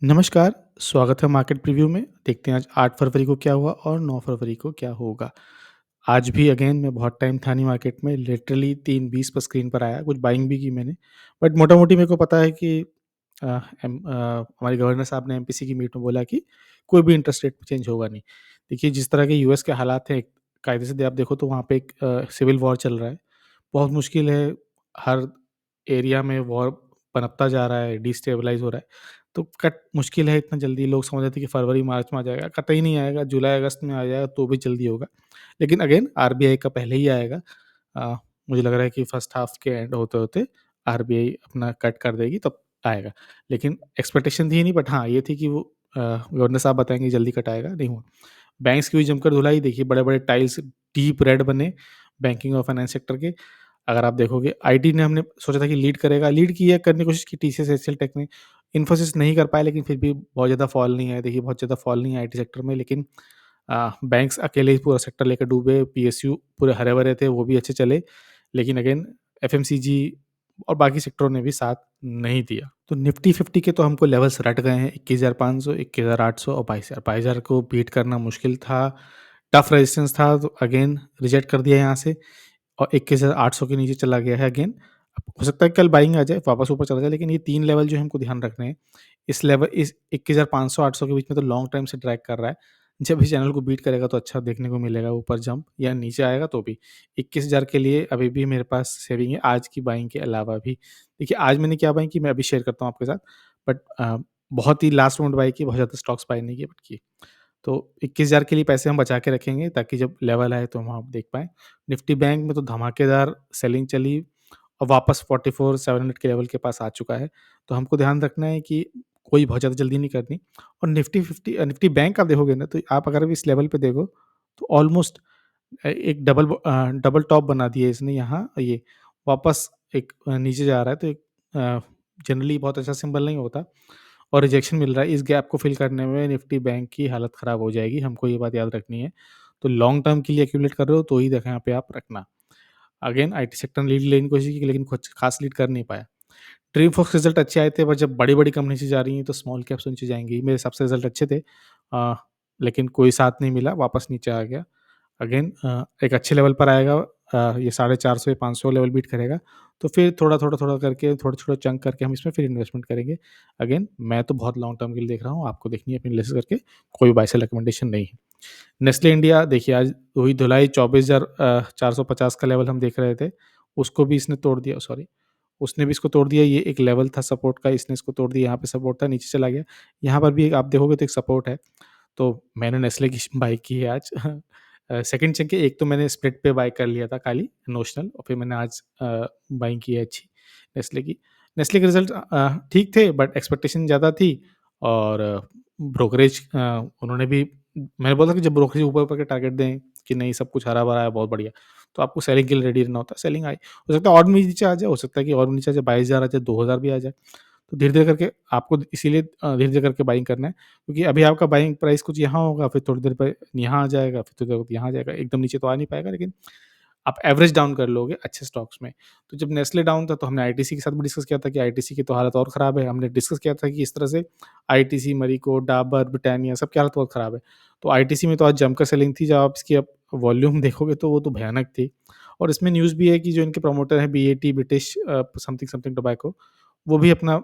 नमस्कार, स्वागत है मार्केट प्रीव्यू में। देखते हैं आज 8 फरवरी को क्या हुआ और 9 फरवरी को क्या होगा। आज भी अगेन मैं बहुत टाइम था नहीं मार्केट में, लिटरली 3:20 पर स्क्रीन पर आया, कुछ बाइंग भी की मैंने। बट मोटा-मोटी मेरे को पता है कि हमारे गवर्नर साहब ने एमपीसी की मीट में बोला कि कोई भी इंटरेस्ट रेट चेंज होगा नहीं। देखिए, जिस तरह के यूएस के हालात हैं, कायदे से आप देखो तो वहाँ पे एक सिविल वॉर चल रहा है। बहुत मुश्किल है, हर एरिया में वॉर पनपता जा रहा है, डिस्टेबलाइज़ हो रहा है। तो कट मुश्किल है इतना जल्दी। लोग समझ रहे थे कि फरवरी-मार्च में आ जाएगा, कतई नहीं आएगा, जुलाई-अगस्त में आ जाएगा तो भी जल्दी होगा। लेकिन अगेन आरबीआई का पहले ही आएगा। अ, मुझे लग रहा है कि फर्स्ट हाफ के एंड होते-होते आरबीआई अपना कट कर देगी तब आएगा। लेकिन एक्सपेक्टेशन थी नहीं, बट हाँ, ये थी कि वो गवर्नर साहब बताएँगे जल्दी कट आएगा, नहीं हुआ। बैंक्स की हुई जमकर धुलाई। देखिए, बड़े-बड़े टाइल्स डीप रेड बने बैंकिंग और फाइनेंस सेक्टर के। अगर आप देखोगे आईटी ने, हमने सोचा था कि लीड करेगा, लीड किया, करने की कोशिश की टीसीएस, एचसीएल टेक ने। इन्फोसिस नहीं कर पाए, लेकिन फिर भी बहुत ज़्यादा फॉल नहीं आया। देखिए, बहुत ज़्यादा फॉल नहीं आया आईटी सेक्टर में, लेकिन बैंक्स अकेले ही पूरा सेक्टर लेकर डूबे। पीएसयू पूरे हरे-भरे थे, वो भी अच्छे चले। लेकिन अगेन एफएमसीजी और बाकी सेक्टरों ने भी साथ नहीं दिया। तो निफ्टी 50 के तो हमको लेवल्स रट गए हैं, 21,500, 21,800 और 22,000। 22,000 को बीट करना मुश्किल था, टफ रेजिस्टेंस था, तो अगेन रिजेक्ट कर दिया यहाँ से और 21,800 के नीचे चला गया है अगेन। हो सकता है कल बाइंग आ जाए, वापस ऊपर चला जाए, लेकिन ये 3 लेवल जो है हमको ध्यान रखने हैं। इस 21,500 800 के बीच में तो लॉन्ग टाइम से ट्रैक कर रहा है। जब इस चैनल को बीट करेगा तो अच्छा देखने को मिलेगा ऊपर जंप, या नीचे आएगा तो भी। 21,000 के लिए अभी भी मेरे पास सेविंग है, आज की बाइंग के अलावा भी। देखिए, आज मैंने क्या बाइंग की मैं अभी शेयर करता हूँ आपके साथ। बट बहुत ही लास्ट मोमेंट बाय की, बहुत ज़्यादा स्टॉक्स बाय नहीं किए, बट किए। तो 21,000 के लिए पैसे हम बचा के रखेंगे ताकि जब लेवल आए तो हम वहाँ देख पाएँ। निफ्टी बैंक में तो धमाकेदार सेलिंग चली और वापस 44,700 के लेवल के पास आ चुका है। तो हमको ध्यान रखना है कि कोई बहुत ज़्यादा जल्दी नहीं करनी। और निफ्टी बैंक आप देखोगे ना, तो आप अगर इस लेवल पे देखो तो ऑलमोस्ट एक डबल टॉप बना दिया है इसने यहाँ। ये वापस एक नीचे जा रहा है, तो एक जनरली बहुत अच्छा सिंबल नहीं होता और रिजेक्शन मिल रहा है। इस गैप को फिल करने में निफ्टी बैंक की हालत ख़राब हो जाएगी, हमको ये बात याद रखनी है। तो लॉन्ग टर्म के लिए एक्यूमुलेट कर रहे हो तो ही देखो यहाँ पे आप रखना। अगेन आईटी सेक्टर ने लीड लेने की कोशिश की, लेकिन कुछ खास लीड कर नहीं पाया। ड्रीमफॉक्स रिजल्ट अच्छे आए थे, पर जब बड़ी-बड़ी कंपनी नीचे जा रही हैं तो स्मॉल कैप्स नीचे जाएँगी। मेरे हिसाब से रिजल्ट अच्छे थे, अ, लेकिन कोई साथ नहीं मिला, वापस नीचे आ गया। अगेन एक अच्छे लेवल पर आएगा, ये 450 या 500 लेवल बीट करेगा, तो फिर थोड़ा-थोड़ा करके, थोड़ा-थोड़ा चंक करके हम इसमें फिर इन्वेस्टमेंट करेंगे। अगेन मैं तो बहुत लॉन्ग टर्म के लिए देख रहा हूँ, आपको देखनी है अपनी एनालिसिस करके, कोई बाय सेल रिकमेंडेशन नहीं है। नेस्ले इंडिया देखिए, आज हुई धुलाई, 24,450 का लेवल हम देख रहे थे, उसको भी इसने तोड़ दिया, सॉरी, उसने भी इसको तोड़ दिया। ये एक लेवल था सपोर्ट का, इसने इसको तोड़ दिया, यहाँ पे सपोर्ट था, नीचे चला गया। यहाँ पर भी एक आप देखोगे तो एक सपोर्ट है, तो मैंने नेस्ले की बाय की है आज। सेकंड चंक है, एक तो मैंने स्प्लिट पे बाय कर लिया था खाली नोशनल, और फिर मैंने आज बाइंग की है अच्छी नेस्ले की। नेस्ले के रिजल्ट ठीक थे, बट एक्सपेक्टेशन ज़्यादा थी। और ब्रोकरेज उन्होंने भी, मैंने बोला कि जब ब्रोकरेज ऊपर-ऊपर के टारगेट दें कि नहीं सब कुछ हरा-भरा है, बहुत बढ़िया, तो आपको सेलिंग के लिए रेडी रहना होता है। सेलिंग आई, हो सकता है और भी नीचे आ जाए, हो सकता है कि और भी नीचे आ जाए, 22,000 आ जाए, 2,000 भी आ जाए। तो धीरे-धीरे करके आपको इसीलिए धीरे-धीरे करके बाइंग करना है, क्योंकि अभी आपका बाइंग प्राइस कुछ यहाँ होगा, फिर थोड़ी देर पे यहाँ आ जाएगा, फिर थोड़ी देर बाद यहाँ आ जाएगा, एकदम नीचे तो आ नहीं पाएगा, लेकिन आप एवरेज डाउन कर लोगे अच्छे स्टॉक्स में। तो जब नेस्ले डाउन था तो हमने आईटीसी के साथ भी डिस्कस किया था कि आईटीसी की तो हालत और ख़राब है। हमने डिस्कस किया था कि इस तरह से आईटीसी, मरिको, डाबर, ब्रिटानिया सबकी हालत बहुत ख़राब है। तो आईटीसी में तो आज जमकर सेलिंग थी, जब आप इसकी अब वॉल्यूम देखोगे तो वो तो भयानक थी। और इसमें न्यूज़ भी है कि जो इनके प्रमोटर हैं BAT, British something something tobacco, वो भी अपना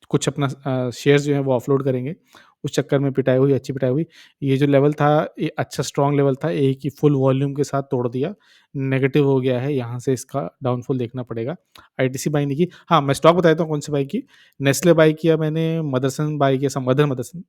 कुछ अपना शेयर्स जो हैं वो ऑफलोड करेंगे। उस चक्कर में पिटाई हुई, अच्छी पिटाई हुई। ये जो लेवल था, ये अच्छा स्ट्रॉन्ग लेवल था, एक ही फुल वॉल्यूम के साथ तोड़ दिया। नेगेटिव हो गया है, यहाँ से इसका डाउनफॉल देखना पड़ेगा। आईटीसी बाय नहीं की। हाँ, मैं स्टॉक बता देता हूँ कौन सी बाय की। नेस्ले बाय किया मैंने, मदरसन बाय किया, मदरसन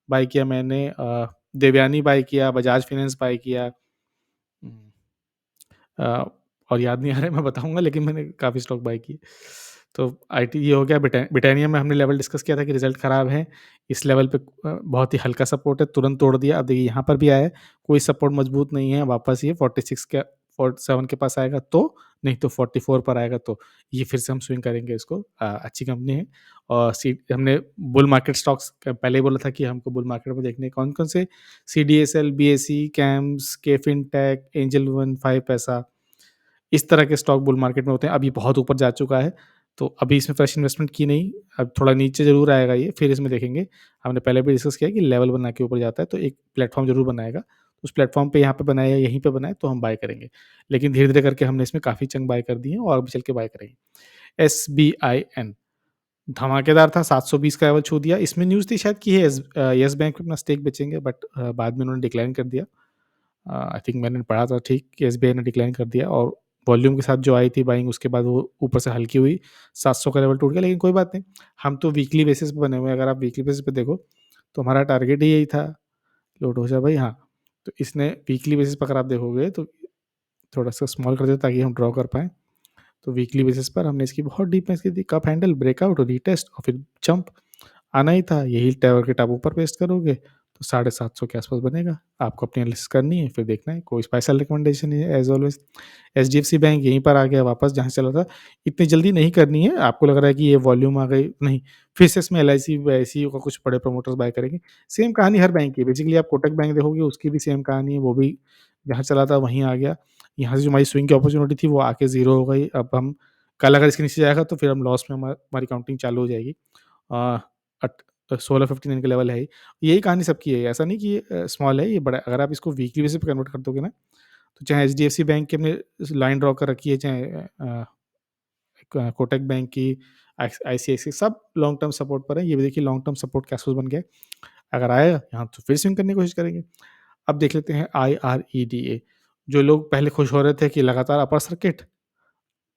बाय किया मैंने, देवयानी बाय किया, बजाज फाइनेंस बाय किया। उम अ, और याद नहीं आ रहा है, मैं बताऊँगा, लेकिन मैंने काफ़ी स्टॉक बाय किए। तो आईटी ये हो गया। ब्रिटानिया में हमने लेवल डिस्कस किया था कि रिज़ल्ट खराब है। इस लेवल पे बहुत ही हल्का सपोर्ट है, तुरंत तोड़ दिया। अब देखिए यहाँ पर भी आया है, कोई सपोर्ट मजबूत नहीं है, वापस ये 46 के 47 के पास आएगा तो, नहीं तो 44 पर आएगा तो, ये फिर से हम स्विंग करेंगे इसको। अच्छी कंपनी है। और सी हमने बुल मार्केट स्टॉक्स पहले ही बोला था कि हमको बुल मार्केट में देखने कौन-कौन से, CDSL, BSE, CAMS, KFintech, Angel One, 5 paisa, इस तरह के स्टॉक बुल मार्केट में होते हैं। अब ये बहुत ऊपर जा चुका है, तो अभी इसमें फ्रेश इन्वेस्टमेंट की नहीं, अब थोड़ा नीचे ज़रूर आएगा ये, फिर इसमें देखेंगे। हमने पहले भी डिस्कस किया कि लेवल बना के ऊपर जाता है तो एक प्लेटफ़ॉर्म ज़रूर बनाएगा। उस प्लेटफ़ॉर्म पे यहाँ पे बनाए या यहीं पे बनाए तो हम बाय करेंगे। लेकिन धीरे-धीरे करके हमने इसमें काफ़ी चंक बाय कर दिए हैं और आगे चल के बाय करेंगे। एसबीआईएन धमाकेदार था, 720 का लेवल छू दिया। इसमें न्यूज़ थी शायद कि ये येस बैंक में अपना स्टेक बेचेंगे, बट बाद में उन्होंने डिक्लाइन कर दिया। आई थिंक मैंने पढ़ा था ठीक कि एसबीआई ने डिक्लाइन कर दिया और वॉल्यूम के साथ जो आई थी बाइंग उसके बाद वो ऊपर से हल्की हुई, 700 का लेवल टूट गया, लेकिन कोई बात नहीं। हम तो वीकली बेसिस पे बने हुए हैं, अगर आप वीकली बेसिस पे देखो तो हमारा टारगेट ही यही था। लोड हो जाए भाई, हाँ। तो इसने वीकली बेसिस पर अगर आप देखोगे तो थोड़ा-सा स्मॉल कर दिया ताकि हम ड्रॉ कर पाएँ। तो वीकली बेसिस पर हमने इसकी बहुत डीप में इसकी दी कप हैंडल, ब्रेकआउट, रीटेस्ट और फिर जंप। आना ही था, यही टारगेट आप ऊपर पेस्ट करोगे तो 750 के आस-पास बनेगा। आपको अपनी एनालिसिस करनी है, फिर देखना है, कोई स्पेशल रिकमेंडेशन नहीं है एज़ ऑलवेज़। एचडीएफसी बैंक यहीं पर आ गया वापस जहाँ से चला था। इतनी जल्दी नहीं करनी है, आपको लग रहा है कि ये वॉल्यूम आ गई, नहीं, फिर से इसमें एलआईसी वैसी का कुछ बड़े प्रमोटर्स बाय करेंगे। सेम कहानी हर बैंक की है, बेसिकली आप कोटक बैंक देखोगे उसकी भी सेम कहानी है, वो भी जहाँ चला था वहीं आ गया। यहाँ से जो हमारी स्विंग की अपॉर्च्युनिटी थी वो आके ज़ीरो हो गई। अब हम कल अगर इसके नीचे जाएगा तो फिर हम लॉस में हमारी काउंटिंग चालू हो जाएगी। अ, अट 1659 का लेवल है ही। यही कहानी सबकी है, ऐसा नहीं कि ये स्मॉल है, ये बड़ा है। अगर आप इसको वीकली बेसिस पे कन्वर्ट कर दोगे ना, तो चाहे एचडीएफसी बैंक की हमने लाइन ड्रॉ कर रखी है, चाहे कोटक बैंक की, आईसीआईसीआई, सब लॉन्ग टर्म सपोर्ट पर है। ये भी देखिए लॉन्ग टर्म सपोर्ट कैसे बन गया है। अगर आएगा यहाँ तो फिर स्विंग करने की कोशिश करेंगे। अब देख लेते हैं आईआरईडीए। जो लोग पहले खुश हो रहे थे कि लगातार अपर सर्किट,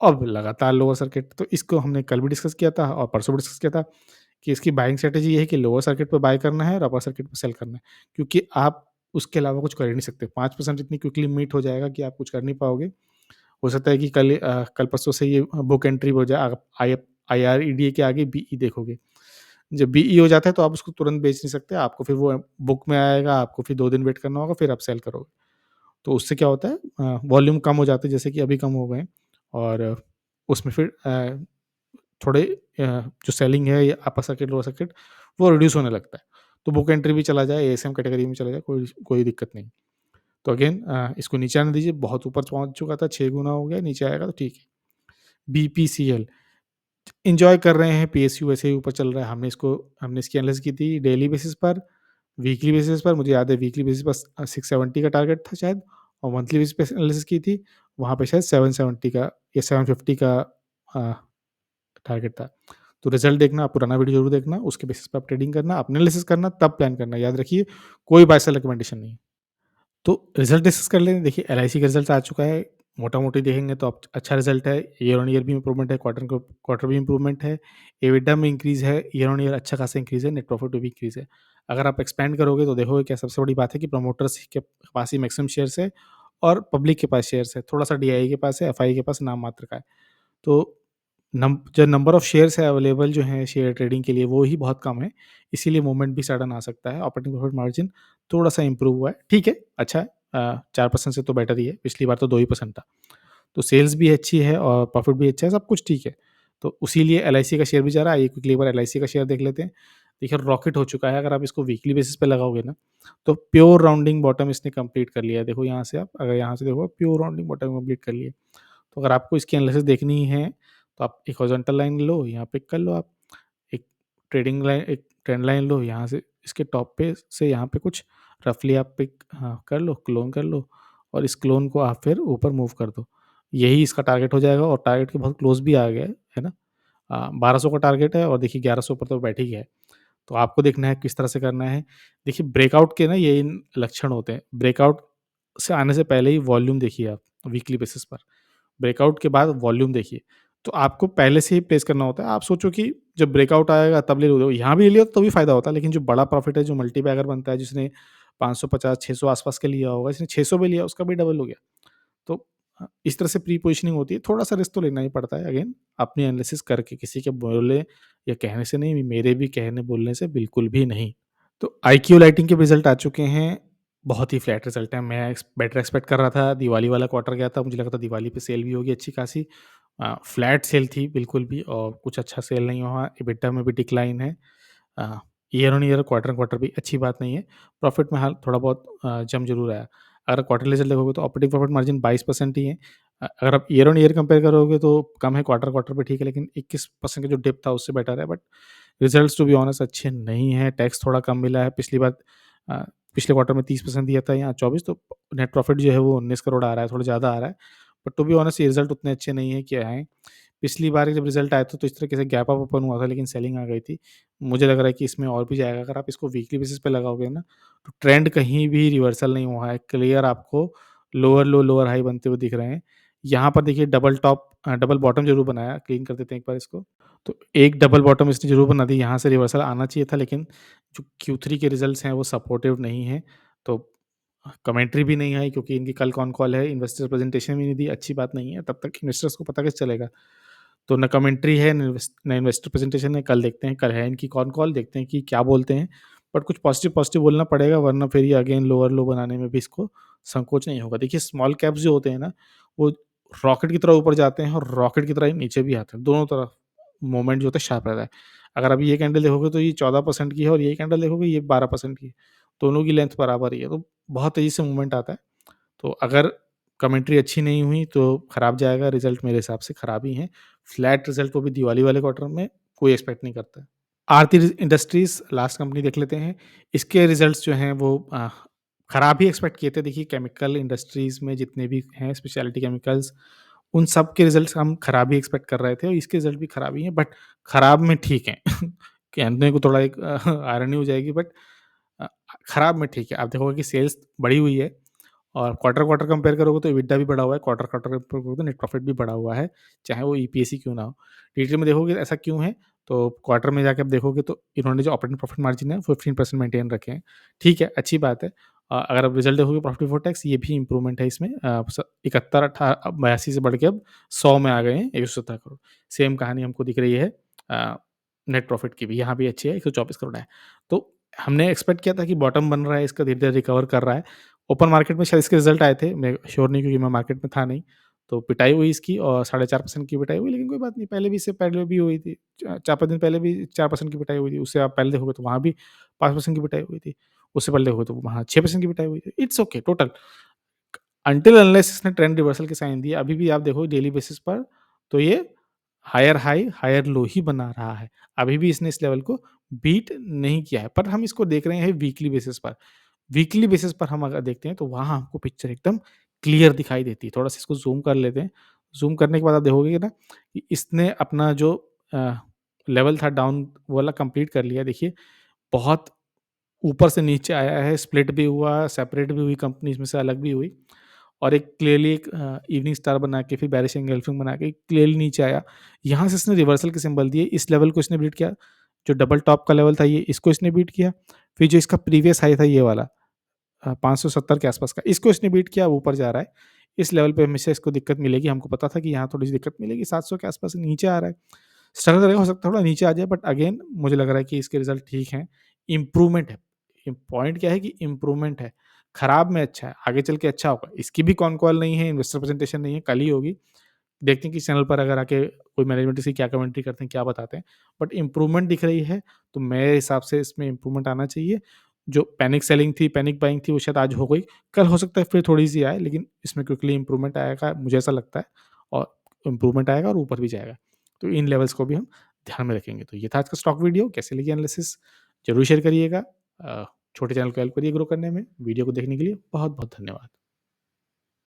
अब लगातार लोअर सर्किट। तो इसको हमने कल भी डिस्कस किया था और परसों भी डिस्कस किया था कि इसकी बाइंग स्ट्रैटेजी ये है कि लोअर सर्किट पे बाय करना है और अपर सर्किट पे सेल करना है। क्योंकि आप उसके अलावा कुछ कर ही नहीं सकते। 5% इतनी क्विकली मीट हो जाएगा कि आप कुछ कर नहीं पाओगे। हो सकता है कि कल परसों से ये बुक एंट्री हो जाए। आप आईआरईडीए के आगे बीई देखोगे। जब बीई हो जाता है तो आप उसको तुरंत बेच नहीं सकते। आपको फिर वो बुक में आएगा, आपको फिर 2 दिन वेट करना होगा, फिर आप सेल करोगे। तो उससे क्या होता है, वॉल्यूम कम हो जाते हैं, जैसे कि अभी कम हो गए हैं और उसमें फिर थोड़े जो सेलिंग है या अपर सर्किट, लोअर सर्किट, वो रिड्यूस होने लगता है। तो बुक एंट्री भी चला जाए, एएसएम कैटेगरी में चला जाए, कोई कोई दिक्कत नहीं। तो अगेन इसको नीचे आने दीजिए, बहुत ऊपर पहुँच चुका था, 6 गुना हो गया, नीचे आएगा तो ठीक है। बीपीसीएल एन्जॉय कर रहे हैं, पीएसयू वैसे ही ऊपर चल रहा है। हमने इसकी एनालिसिस की थी डेली बेसिस पर, वीकली बेसिस पर। मुझे याद है वीकली बेसिस पर 670 का टारगेट था शायद, और मंथली बेसिस पे एनालिसिस की थी, वहाँ पे शायद 770 का या 750 का अ, टारगेट था। तो रिज़ल्ट देखना, आप पुराना वीडियो ज़रूर देखना, उसके बेसिस पे आप ट्रेडिंग करना, अपना एनालिसिस करना, तब प्लान करना। याद रखिए, कोई बाय सेल रिकमेंडेशन नहीं है। तो रिज़ल्ट डिस्कस कर लें। देखिए एलआईसी का रिज़ल्ट आ चुका है। मोटा-मोटी देखेंगे तो अब अच्छा रिज़ल्ट है। ईयर ऑन ईयर भी इम्प्रूवमेंट है, क्वार्टर भी इम्प्रूवमेंट है। एबिटा में इंक्रीज़ है, ईयर ऑन ईयर अच्छा खासा इंक्रीज़ है, नेट प्रॉफिट में भी इंक्रीज़ है। अगर आप एक्सपेंड करोगे तो देखोगे क्या सबसे बड़ी बात है कि प्रमोटर्स के पास ही मैक्सिमम शेयर्स है और पब्लिक के पास शेयर्स है। थोड़ा-सा डीआई के पास है, एफआई के पास नाम मात्र का है। तो जो नंबर ऑफ शेयर्स है अवेलेबल जो हैं शेयर ट्रेडिंग के लिए, वो ही बहुत कम है। इसीलिए मूवमेंट भी सडन आ सकता है। ऑपरेटिंग प्रॉफिट मार्जिन थोड़ा-सा इम्प्रूव हुआ है। ठीक है, अच्छा है। 4% से तो बेटर ही है। पिछली बार तो 2% था। तो सेल्स भी अच्छी है और प्रॉफिट भी अच्छा है, सब कुछ ठीक है। तो उसीलिए एलआईसी का शेयर भी जा रहा है। आइए क्विकली एक बार एलआईसी का शेयर देख लेते हैं। देखिए रॉकेट हो चुका है। अगर आप इसको वीकली बेसिस पे लगाओगे ना, तो प्योर राउंडिंग बॉटम इसने कंप्लीट कर लिया है। देखो यहाँ से आप अगर यहाँ से देखो, प्योर राउंडिंग बॉटम कंप्लीट कर लिया है। तो अगर आपको इसकी एनालिसिस देखनी है, तो आप एक हॉरिज़ॉन्टल लाइन लो, यहाँ पिक कर लो आप। एक एक ट्रेंड लाइन लो, यहाँ से इसके टॉप पे से यहाँ पे कुछ रफली आप पिक कर लो, क्लोन कर लो और इस क्लोन को आप फिर ऊपर मूव कर दो। यही इसका टारगेट हो जाएगा और टारगेट के बहुत क्लोज़ भी आ गया है ना? 1200 का टारगेट है और देखिए 1100 पर तो बैठ ही गया है। तो आपको देखना है किस तरह से करना है। देखिए ब्रेकआउट के ना ये लक्षण होते हैं। ब्रेकआउट से आने से पहले ही वॉल्यूम देखिए आप वीकली बेसिस पर। ब्रेकआउट के बाद वॉल्यूम देखिए। तो आपको पहले से ही प्लेस करना होता है। आप सोचो कि जब ब्रेकआउट आएगा तब ले लो, यहाँ भी ले लिया तो भी फ़ायदा होता है, लेकिन जो बड़ा प्रॉफ़िट है, जो मल्टीबैगर बनता है, जिसने 550, 600 आस-पास का लिया होगा, इसने 600 भी लिया, उसका भी डबल हो गया। तो इस तरह से प्री पोज़ीशनिंग होती है। थोड़ा-सा रिस्क तो लेना ही पड़ता है, अगेन अपनी एनालिसिस करके, किसी के बोले या कहने से नहीं, मेरे भी कहने बोलने से बिल्कुल भी नहीं। तो आईक्यू लाइटिंग के रिज़ल्ट आ चुके हैं। बहुत ही फ्लैट रिज़ल्ट है। मैं बेटर एक्सपेक्ट कर रहा था। दिवाली वाला क्वार्टर गया था, मुझे लगा था दिवाली पे सेल भी होगी अच्छी खासी। फ्लैट सेल थी बिल्कुल भी और कुछ अच्छा सेल नहीं हुआ। एबिटा में भी डिक्लाइन है। Year on year, quarter on quarter भी अच्छी बात नहीं है। प्रॉफ़िट में हाल थोड़ा बहुत जंप ज़रूर आया। अगर क्वार्टरली रिजल्ट देखोगे तो ऑपरेटिंग प्रॉफिट मार्जिन 22% ही है। अगर आप ईयर ऑन ईयर कंपेयर करोगे तो कम है, क्वार्टर-क्वार्टर पे ठीक है, लेकिन 21% का जो डिप था उससे बेटर है। But results to be honest अच्छे नहीं हैं, टैक्स थोड़ा कम मिला है। पिछली बार अ, पिछले क्वार्टर में 30% दिया था, यहाँ 24, तो नेट प्रॉफिट जो है वो 19 करोड़ आ रहा है, थोड़ा ज़्यादा आ रहा है। बट टू बी ऑनेस्ट ये रिजल्ट उतने अच्छे नहीं है कि आएँ। पिछली बार जब रिजल्ट आया था तो इस तरीके से गैप अप ओपन हुआ था, लेकिन सेलिंग आ गई थी। मुझे लग रहा है कि इसमें और भी जाएगा। अगर आप इसको वीकली बेसिस पे लगाओगे ना, तो ट्रेंड कहीं भी रिवर्सल नहीं हुआ है। क्लियर आपको लोअर लो, लोअर हाई बनते हुए दिख रहे हैं। यहाँ पर देखिए डबल बॉटम ज़रूर बनाया, क्लीन कर देते हैं एक बार इसको। तो एक डबल बॉटम इसने ज़रूर बना दी, यहाँ से रिवर्सल आना चाहिए था, लेकिन जो Q3 के रिजल्ट्स हैं वो सपोर्टिव नहीं हैं। तो कमेंट्री भी नहीं आई क्योंकि इनकी कल कॉन कॉल है, इन्वेस्टर प्रेजेंटेशन भी नहीं दी, अच्छी बात नहीं है, तब तक इन्वेस्टर्स को पता कैसे चलेगा। तो ना कमेंट्री है, ना इन्वेस्टर प्रेजेंटेशन है, कल देखते हैं, कल है इनकी कॉन कॉल, देखते हैं कि क्या बोलते हैं। बट कुछ पॉजिटिव बोलना पड़ेगा, वरना फिर ये अगेन लोअर लो बनाने में भी इसको संकोच नहीं होगा। देखिए स्मॉल कैप्स जो होते हैं ना, वो रॉकेट की तरह ऊपर जाते हैं और रॉकेट की तरह ही नीचे भी आते हैं, दोनों तरफ मूवमेंट जो होता है शार्प रहता है। अगर अभी ये कैंडल देखोगे तो ये 14% की है और ये कैंडल देखोगे ये 12% की है, दोनों की लेंथ बराबर ही है, तो बहुत तेज़ी से मूवमेंट आता है। तो अगर कमेंट्री अच्छी नहीं हुई तो खराब जाएगा, रिज़ल्ट मेरे हिसाब से खराब ही हैं। फ्लैट रिज़ल्ट वो भी दिवाली वाले क्वार्टर में कोई एक्सपेक्ट नहीं करता है। आरती इंडस्ट्रीज़ लास्ट कंपनी देख लेते हैं। इसके रिज़ल्ट्स जो हैं वो खराब ही एक्सपेक्ट किए थे। देखिए केमिकल इंडस्ट्रीज़ में जितने भी हैं स्पेशलिटी केमिकल्स, उन सब के रिज़ल्ट्स हम खराब ही एक्सपेक्ट कर रहे थे और इसके रिज़ल्ट भी खराब ही हैं, बट खराब में ठीक हैं। कहने को थोड़ा एक आयरनी हो जाएगी, बट अ, खराब में ठीक है। आप देखोगे कि सेल्स बढ़ी हुई है और क्वार्टर-क्वार्टर कंपेयर करोगे तो एबिटा भी बढ़ा हुआ है, क्वार्टर-क्वार्टर कंपेयर करोगे तो नेट प्रॉफिट भी बढ़ा हुआ है, चाहे वो ईपीएस ही क्यों ना हो। डिटेल में देखोगे ऐसा क्यों है, तो क्वार्टर में जाके आप देखोगे तो इन्होंने जो ऑपरेटिंग प्रॉफिट मार्जिन है 15% मेंटेन रखे हैं। ठीक है, अच्छी बात है। अगर आप रिजल्ट देखोगे प्रॉफिट बिफोर टैक्स, ये भी इम्प्रूवमेंट है इसमें, 71 82 से बढ़ के अब 100 में आ गए हैं, 117 करोड़। सेम कहानी हमको दिख रही है नेट प्रॉफिट की भी, यहाँ भी अच्छी है, 124 करोड़ है। तो हमने एक्सपेक्ट किया था कि बॉटम बन रहा है, इसका धीरे-धीरे रिकवर कर रहा है। ओपन मार्केट में शायद इसके रिज़ल्ट आए थे, मैं श्योर नहीं क्योंकि मैं मार्केट में था नहीं। तो पिटाई हुई इसकी और 4.5% की पिटाई हुई, लेकिन कोई बात नहीं, पहले भी इससे पहले भी हुई थी। 4-5 दिन पहले भी 4% की पिटाई हुई थी, उससे आप पहले देखोगे तो वहाँ भी 5% की पिटाई हुई थी। उससे पहले देखोगे तो वहाँ 6% की पिटाई हुई थी। It's okay total, until unless इसने ट्रेंड रिवर्सल के साइन दिए, अभी भी आप देखो डेली बेसिस पर तो ये हायर हाई, हायर लो ही बना रहा है। अभी भी इसने इस लेवल को बीट नहीं किया है, पर हम इसको देख रहे हैं वीकली बेसिस पर। वीकली बेसिस पर हम अगर देखते हैं तो वहाँ हमको पिक्चर एकदम क्लियर दिखाई देती है। थोड़ा-सा इसको ज़ूम कर लेते हैं। ज़ूम करने के बाद आप देखोगे ना कि इसने अपना जो अ, लेवल था डाउन वाला कंप्लीट कर लिया। देखिए बहुत ऊपर से नीचे आया है, स्प्लिट भी हुआ, सेपरेट भी हुई कंपनी, इसमें से अलग भी हुई और एक क्लियरली एक इवनिंग स्टार बना के फिर बेयरिश एंगल्फिंग बना के क्लियरली नीचे आया। यहाँ से इसने रिवर्सल के सिंबल दिए, इस लेवल को इसने बीट किया। जो डबल टॉप का लेवल था ये, इसको इसने बीट किया। फिर जो इसका प्रीवियस हाई था ये वाला 570 के आसपास का, इसको इसने बीट किया, अब ऊपर जा रहा है। इस लेवल पे हमेशा इसको दिक्कत मिलेगी, हमको पता था कि यहाँ थोड़ी-सी दिक्कत मिलेगी, 700 के आसपास नीचे आ रहा है। स्ट्रगल करेगा, हो सकता है थोड़ा नीचे आ जाए, बट अगेन मुझे लग रहा है कि इसके रिज़ल्ट ठीक हैं, इम्प्रूवमेंट है। पॉइंट क्या है कि इम्प्रूवमेंट है, खराब में अच्छा है, आगे चल के अच्छा होगा। इसकी भी कॉन कॉल नहीं है, इन्वेस्टर प्रेजेंटेशन नहीं है, कल ही होगी। देखते हैं कि इस चैनल पर अगर आके कोई मैनेजमेंट इसकी क्या कमेंट्री करते हैं, क्या बताते हैं। बट इम्प्रूवमेंट दिख रही है, तो मेरे हिसाब से इसमें इम्प्रूवमेंट आना चाहिए। जो पैनिक सेलिंग थी, पैनिक बाइंग थी, वो शायद आज हो गई। कल हो सकता है फिर थोड़ी-सी आए, लेकिन इसमें क्विकली इम्प्रूवमेंट आएगा, मुझे ऐसा लगता है और इम्प्रूवमेंट आएगा और ऊपर भी जाएगा। तो इन लेवल्स को भी हम ध्यान में रखेंगे। तो ये था आज का स्टॉक वीडियो। कैसी लगी एनालिसिस ज़रूर शेयर करिएगा। छोटे चैनल को हेल्प करिए ग्रो करने में। वीडियो को देखने के लिए बहुत-बहुत धन्यवाद।